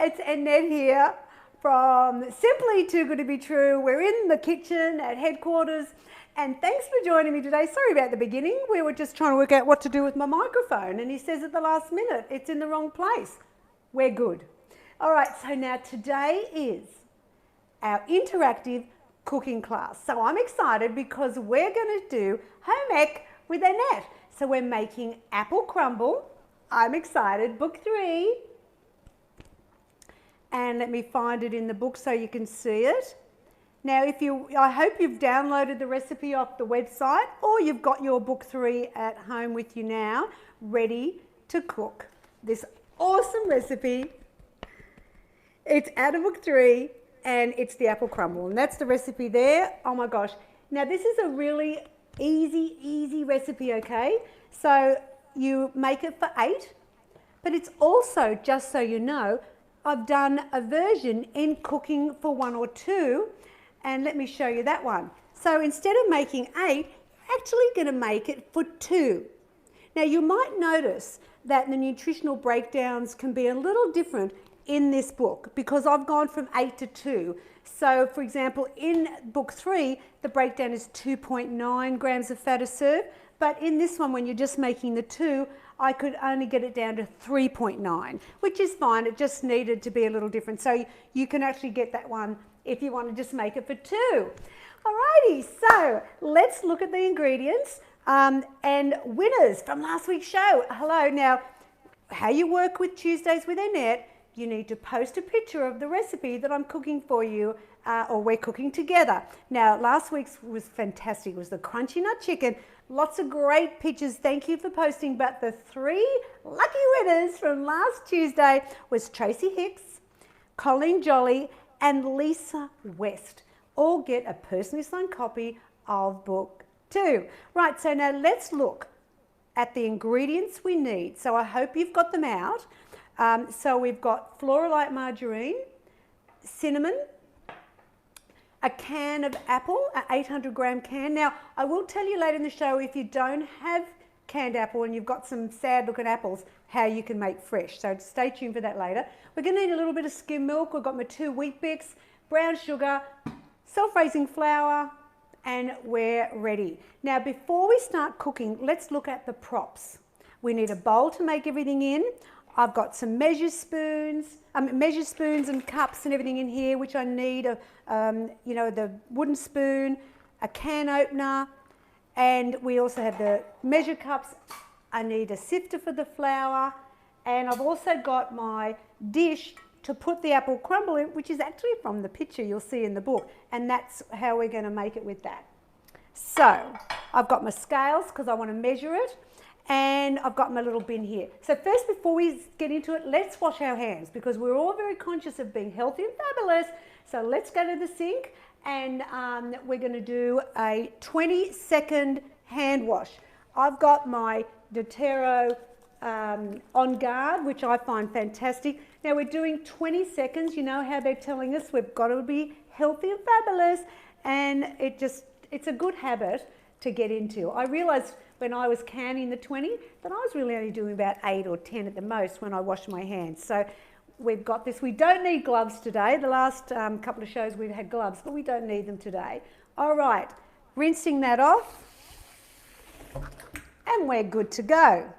it's Annette here from Simply Too Good to Be True. We're in the kitchen at headquarters, and thanks for joining me today. Sorry about the beginning. We were just trying to work out what to do with my microphone, and he says at the last minute it's in the wrong place. We're good. All right, so now today is our interactive cooking class. So I'm excited because we're going to do home ec with Annette. So we're making apple crumble. I'm excited. Book 3. And let me find it in the book so you can see it. Now, I hope you've downloaded the recipe off the website, or you've got your book 3 at home with you now, ready to cook this awesome recipe. It's out of book 3, and it's the apple crumble, and that's the recipe there. Oh my gosh. Now, this is a really easy recipe, okay? So you make it for 8, but it's also, just so you know, I've done a version in Cooking for 1 or 2, and let me show you that one. So instead of making 8, you're actually going to make it for 2. Now you might notice that the nutritional breakdowns can be a little different in this book because I've gone from 8 to 2. So for example, in book 3, the breakdown is 2.9 grams of fat a serve, but in this one, when you're just making the 2, I could only get it down to 3.9, which is fine. It just needed to be a little different. So you can actually get that one if you want to just make it for 2. Alrighty, so let's look at the ingredients and winners from last week's show. Hello. Now, how you work with Tuesdays with Annette, you need to post a picture of the recipe that I'm cooking for you or we're cooking together. Now, last week's was fantastic. It was the crunchy nut chicken. Lots of great pictures. Thank you for posting. But the 3 lucky winners from last Tuesday was Tracy Hicks, Colleen Jolly, and Lisa West. All get a personally signed copy of book 2. Right, so now let's look at the ingredients we need. So I hope you've got them out. So we've got Floralite margarine, cinnamon, a can of apple, an 800 gram can. Now, I will tell you later in the show, if you don't have canned apple and you've got some sad looking apples, how you can make fresh. So stay tuned for that later. We're going to need a little bit of skim milk. We've got my 2 wheat bix, brown sugar, self-raising flour, and we're ready. Now, before we start cooking, let's look at the props. We need a bowl to make everything in. I've got some measure spoons and cups and everything in here, which I need, the wooden spoon, a can opener, and we also have the measure cups. I need a sifter for the flour, and I've also got my dish to put the apple crumble in, which is actually from the picture you'll see in the book, and that's how we're going to make it with that. So I've got my scales because I want to measure it. And I've got my little bin here. So first, before we get into it, let's wash our hands because we're all very conscious of being healthy and fabulous. So let's go to the sink and we're going to do a 20-second hand wash. I've got my doTERRA On Guard, which I find fantastic. Now we're doing 20 seconds. You know how they're telling us we've got to be healthy and fabulous, and it's a good habit to get into. I realised when I was canning the 20 that I was really only doing about 8 or 10 at the most when I washed my hands. So we've got this. We don't need gloves today. The last couple of shows we've had gloves, but we don't need them today. All right, rinsing that off, and we're good to go.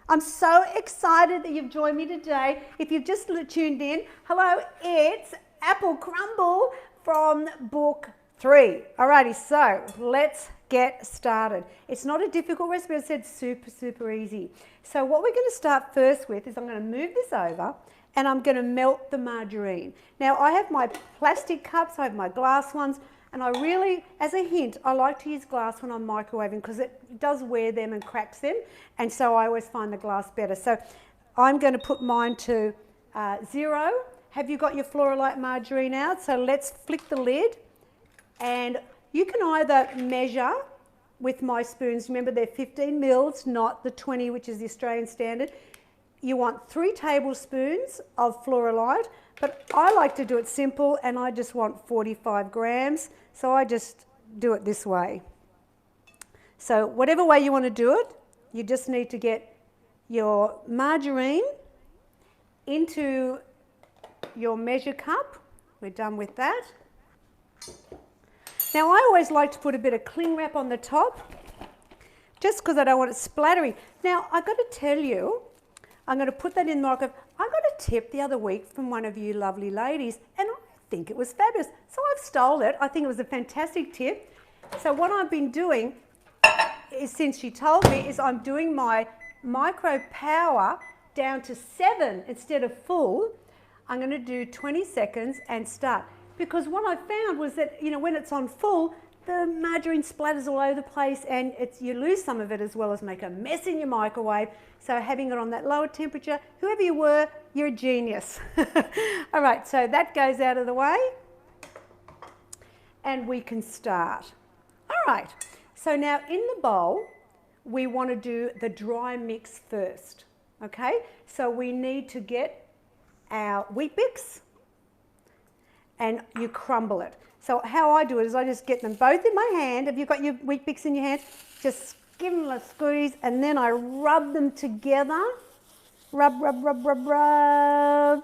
I'm so excited that you've joined me today. If you've just tuned in, hello, it's Apple Crumble from book 3. Alrighty, so let's get started. It's not a difficult recipe. I said super easy. So what we're going to start first with is I'm going to move this over and I'm going to melt the margarine. Now I have my plastic cups, I have my glass ones, and I really, as a hint, I like to use glass when I'm microwaving because it does wear them and cracks them, and so I always find the glass better. So I'm going to put mine to 0. Have you got your Floralite margarine out? So let's flick the lid. And you can either measure with my spoons. Remember, they're 15 mils, not the 20, which is the Australian standard. You want 3 tablespoons of Floralite, but I like to do it simple, and I just want 45 grams. So I just do it this way. So whatever way you want to do it, you just need to get your margarine into your measure cup. We're done with that. Now I always like to put a bit of cling wrap on the top, just because I don't want it splattering. Now I've got to tell you, I'm going to put that in the microwave. I got a tip the other week from one of you lovely ladies, and I think it was fabulous. So I've stole it. I think it was a fantastic tip. So what I've been doing is, since she told me, is I'm doing my micro power down to 7 instead of full. I'm going to do 20 seconds and start. Because what I found was that, you know, when it's on full, the margarine splatters all over the place, and you lose some of it, as well as make a mess in your microwave. So having it on that lower temperature, whoever you were, you're a genius. All right, so that goes out of the way, and we can start. All right, so now in the bowl, we want to do the dry mix first, okay? So we need to get our Weet-Bix, and you crumble it. So how I do it is I just get them both in my hand. Have you got your Weet-Bix in your hand? Just give them a squeeze, and then I rub them together. Rub, rub, rub, rub, rub.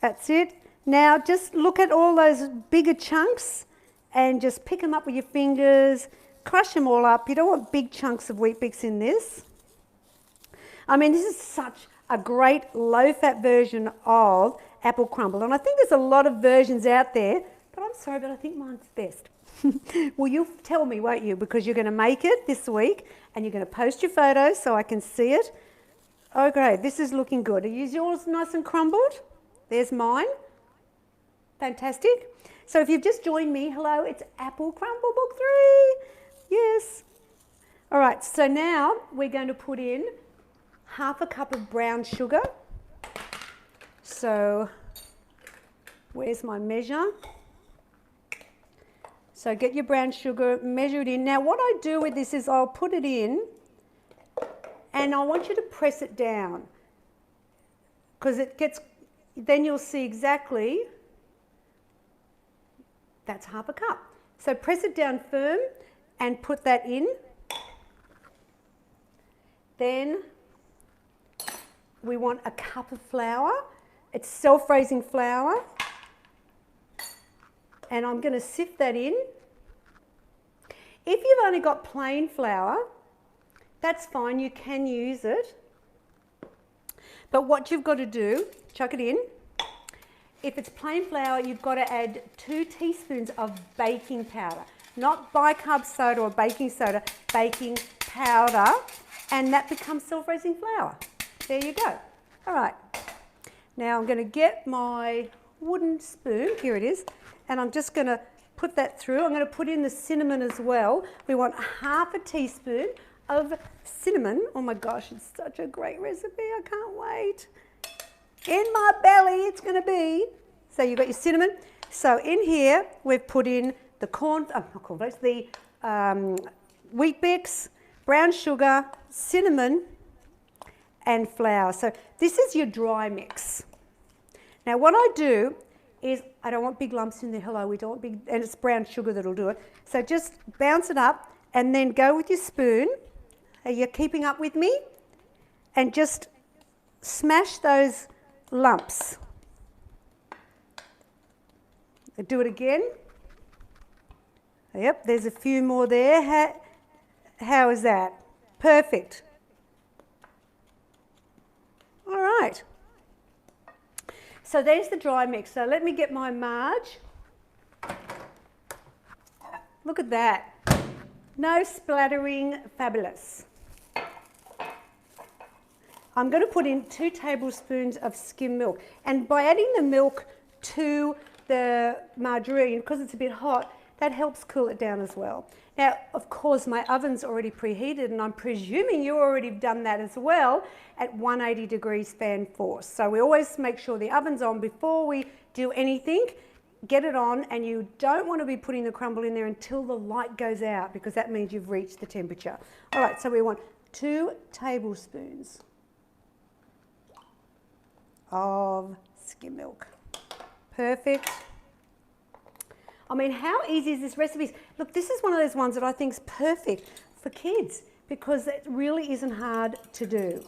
That's it. Now just look at all those bigger chunks and just pick them up with your fingers. Crush them all up. You don't want big chunks of Weet-Bix in this. I mean, this is such a great low-fat version of apple crumble, and I think there's a lot of versions out there, but I'm sorry, but I think mine's best. Well, you'll tell me, won't you? Because you're going to make it this week, and you're going to post your photos so I can see it. Okay, this is looking good. Are yours nice and crumbled? There's mine. Fantastic. So if you've just joined me, hello, it's Apple Crumble Book 3. Yes. All right, so now we're going to put in half a cup of brown sugar. So where's my measure? So get your brown sugar, measure it in. Now what I do with this is I'll put it in, and I want you to press it down, because it gets, then you'll see exactly, that's half a cup. So press it down firm and put that in. Then we want a cup of flour. It's self-raising flour, and I'm going to sift that in. If you've only got plain flour, that's fine, you can use it. But what you've got to do, chuck it in. If it's plain flour, you've got to add 2 teaspoons of baking powder. Not bicarb soda or baking soda, baking powder, and that becomes self-raising flour. There you go. All right. Now I'm going to get my wooden spoon, here it is, and I'm just going to put that through. I'm going to put in the cinnamon as well. We want half a teaspoon of cinnamon. Oh my gosh, it's such a great recipe, I can't wait. In my belly it's going to be. So you've got your cinnamon. So in here we've put in the the Weet-Bix, brown sugar, cinnamon, and flour. So this is your dry mix. Now what I do is, I don't want big lumps in there, hello, we don't want big, and it's brown sugar that'll do it. So just bounce it up and then go with your spoon. Are you keeping up with me? And just smash those lumps. Do it again. Yep, there's a few more there. How is that? Perfect. All right. So there's the dry mix. So let me get my Marge. Look at that. No splattering, fabulous. I'm going to put in 2 tablespoons of skim milk. And by adding the milk to the margarine, because it's a bit hot, that helps cool it down as well. Now, of course, my oven's already preheated, and I'm presuming you already have done that as well at 180 degrees fan force. So we always make sure the oven's on before we do anything. Get it on, and you don't want to be putting the crumble in there until the light goes out, because that means you've reached the temperature. All right, so we want 2 tablespoons of skim milk. Perfect. I mean, how easy is this recipe? Look, this is one of those ones that I think is perfect for kids, because it really isn't hard to do.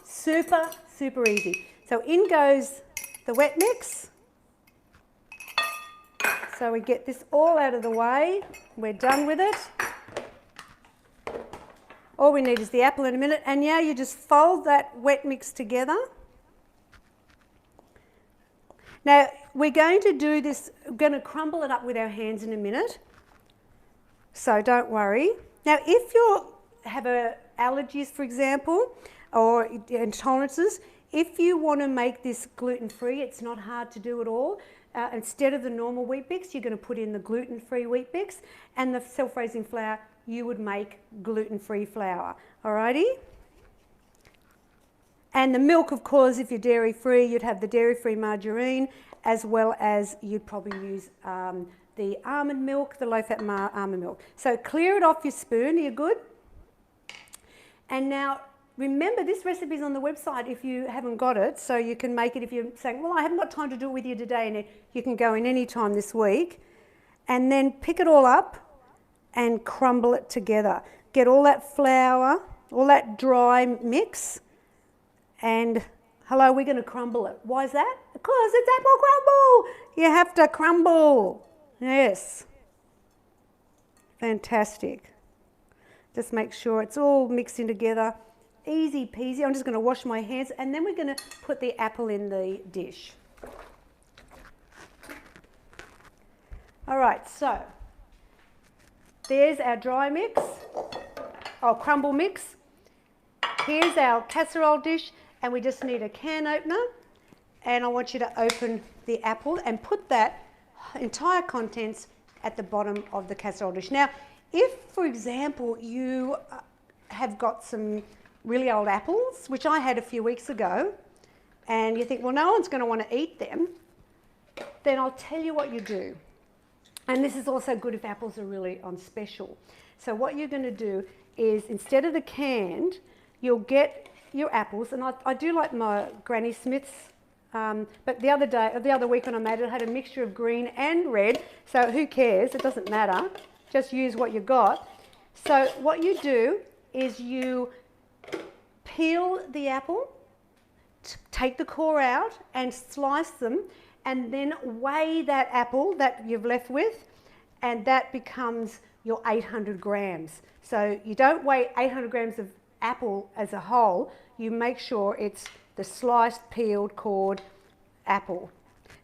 Super, super easy. So So in goes the wet mix. So we get this all out of the way. We're done with it. All we need is the apple in a minute. And now you just fold that wet mix together. Now we're going to do this, we're going to crumble it up with our hands in a minute. So don't worry. Now if you have allergies, for example, or intolerances, if you want to make this gluten-free, it's not hard to do at all. Instead of the normal wheat bix, you're going to put in the gluten-free wheat bix, and the self-raising flour, you would make gluten-free flour. Alrighty? And the milk, of course, if you're dairy-free, you'd have the dairy-free margarine, as well as you'd probably use the almond milk, the low-fat almond milk. So clear it off your spoon. Are you good? And now, remember, this recipe is on the website if you haven't got it, so you can make it if you're saying, well, I haven't got time to do it with you today, and you can go in any time this week. And then pick it all up and crumble it together. Get all that flour, all that dry mix, and hello, we're going to crumble it. Why is that? Because it's apple crumble. You have to crumble. Yes. Fantastic. Just make sure it's all mixed in together. Easy peasy. I'm just going to wash my hands, and then we're going to put the apple in the dish. All right, so there's our dry mix, or crumble mix. Here's our casserole dish, and we just need a can opener, and I want you to open the apple and put that entire contents at the bottom of the casserole dish. Now, if, for example, you have got some really old apples, which I had a few weeks ago, and you think, well, no one's going to want to eat them, then I'll tell you what you do. And this is also good if apples are really on special. So what you're going to do is, instead of the canned, you'll get your apples, and I do like my Granny Smith's, but the other week when I made it, it had a mixture of green and red, so who cares, it doesn't matter, just use what you got. So what you do is you peel the apple, take the core out and slice them, and then weigh that apple that you've left with, and that becomes your 800 grams. So you don't weigh 800 grams of apple as a whole, you make sure it's the sliced, peeled, cored apple.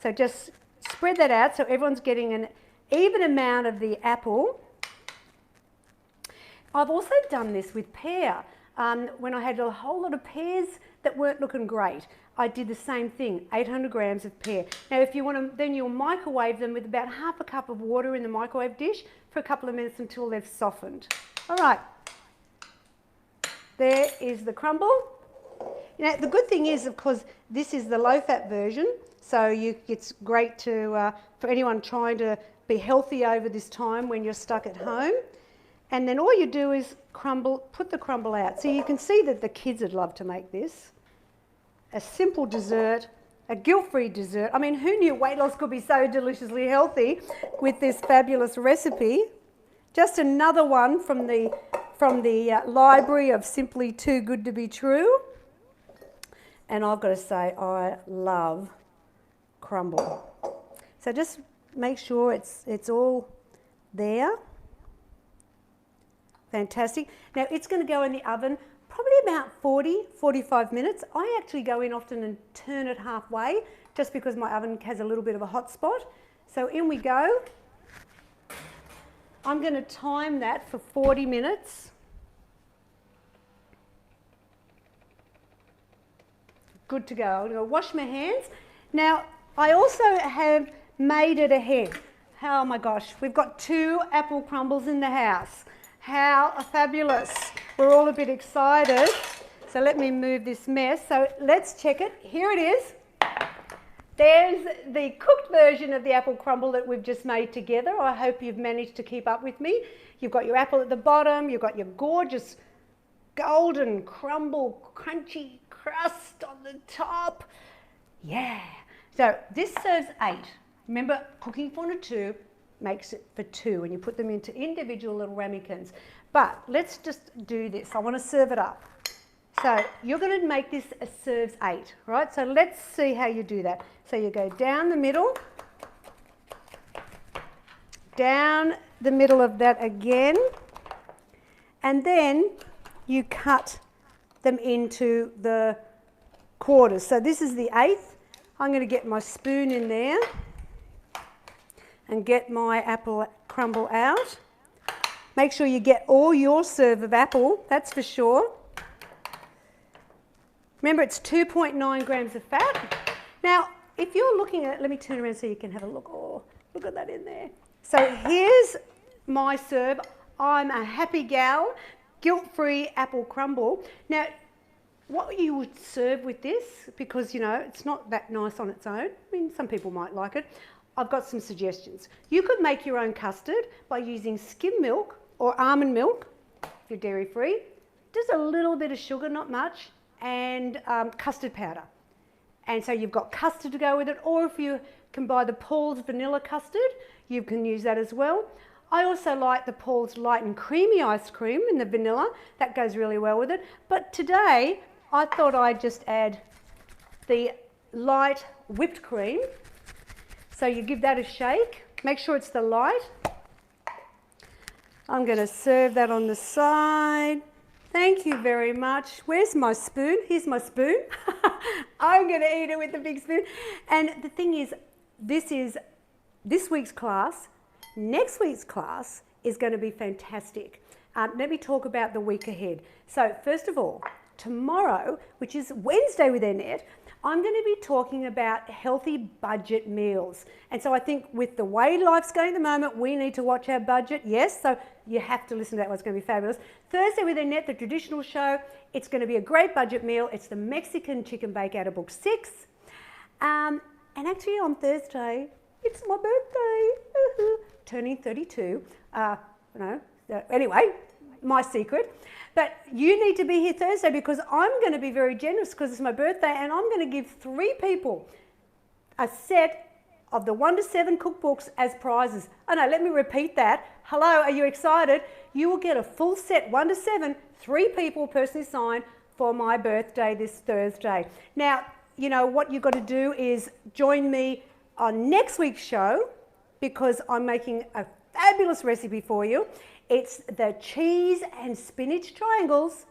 So just spread that out so everyone's getting an even amount of the apple. I've also done this with pear. When I had a whole lot of pears that weren't looking great, I did the same thing, 800 grams of pear. Now if you want to, then you'll microwave them with about half a cup of water in the microwave dish for a couple of minutes until they've softened. All right, there is the crumble. Now the good thing is, of course, this is the low-fat version, so it's great to for anyone trying to be healthy over this time when you're stuck at home. And then all you do is put the crumble out. So you can see that the kids would love to make this. A simple dessert, a guilt-free dessert. I mean, who knew weight loss could be so deliciously healthy with this fabulous recipe? Just another one from the library of Simply Too Good to Be True. And I've got to say, I love crumble. So just make sure it's all there. Fantastic. Now it's going to go in the oven probably about 40-45 minutes. I actually go in often and turn it halfway just because my oven has a little bit of a hot spot. So in we go. I'm going to time that for 40 minutes. Good to go. I'm going to wash my hands. Now I also have made it ahead. Oh my gosh, we've got 2 apple crumbles in the house. How fabulous. We're all a bit excited. So let me move this mess. So let's check it. Here it is. There's the cooked version of the apple crumble that we've just made together. I hope you've managed to keep up with me. You've got your apple at the bottom. You've got your gorgeous golden crumble, crunchy crust on the top. Yeah. So this serves 8. Remember, cooking for 2 makes it for 2, and you put them into individual little ramekins. But let's just do this. I want to serve it up. So you're going to make this a serves 8, right? So let's see how you do that. So you go down the middle of that again, and then you cut them into the quarters. So this is the 1/8. I'm going to get my spoon in there and get my apple crumble out. Make sure you get all your serve of apple, that's for sure. Remember, it's 2.9 grams of fat. Now, if you're looking at, let me turn around so you can have a look. Oh, look at that in there. So here's my serve. I'm a happy gal, guilt-free apple crumble. Now, what you would serve with this, because, you know, it's not that nice on its own. I mean, some people might like it. I've got some suggestions. You could make your own custard by using skim milk or almond milk, if you're dairy-free. Just a little bit of sugar, not much, and custard powder. And so you've got custard to go with it, or if you can buy the Paul's vanilla custard, you can use that as well. I also like the Paul's light and creamy ice cream in the vanilla. That goes really well with it. But today, I thought I'd just add the light whipped cream. So you give that a shake. Make sure it's the light. I'm going to serve that on the side. Thank you very much. Where's my spoon? Here's my spoon. I'm going to eat it with the big spoon. And the thing is this week's class. Next week's class is going to be fantastic. Let me talk about the week ahead. So first of all, tomorrow, which is Wednesday with Annette, I'm going to be talking about healthy budget meals. And so I think with the way life's going at the moment, we need to watch our budget. Yes, so you have to listen to that one. It's going to be fabulous. Thursday with Annette, the traditional show. It's going to be a great budget meal. It's the Mexican chicken bake out of book 6. And actually on Thursday, it's my birthday. Turning 32. Anyway, my secret. But you need to be here Thursday because I'm going to be very generous because it's my birthday, and I'm going to give 3 people a set of the 1 to 7 cookbooks as prizes. Oh no, let me repeat that. Hello, are you excited? You will get a full set, 1 to 7, 3 people personally signed for my birthday this Thursday. Now, you know, what you've got to do is join me on next week's show because I'm making a fabulous recipe for you. It's the cheese and spinach triangles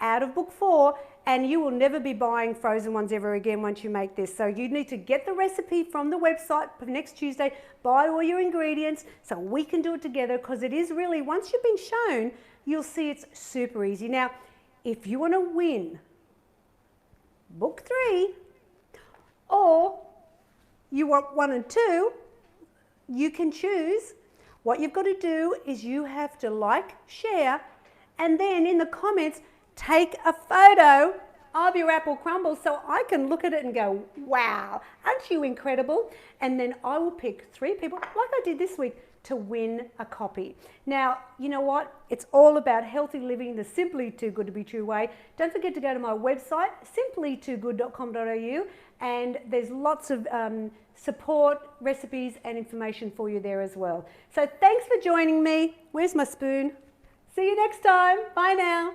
out of book 4, and you will never be buying frozen ones ever again once you make this. So you need to get the recipe from the website for next Tuesday, buy all your ingredients so we can do it together, because it is really, once you've been shown, you'll see it's super easy. Now, if you want to win book 3 or you want 1 and 2, you can choose. What you've got to do is you have to like, share, and then in the comments, take a photo of your apple crumble so I can look at it and go, wow, aren't you incredible? And then I will pick 3 people, like I did this week, to win a copy. Now, you know what? It's all about healthy living the Simply Too Good to Be True way. Don't forget to go to my website, simplytoogood.com.au, and there's lots of support, recipes and information for you there as well. So thanks for joining me. Where's my spoon? See you next time. Bye now.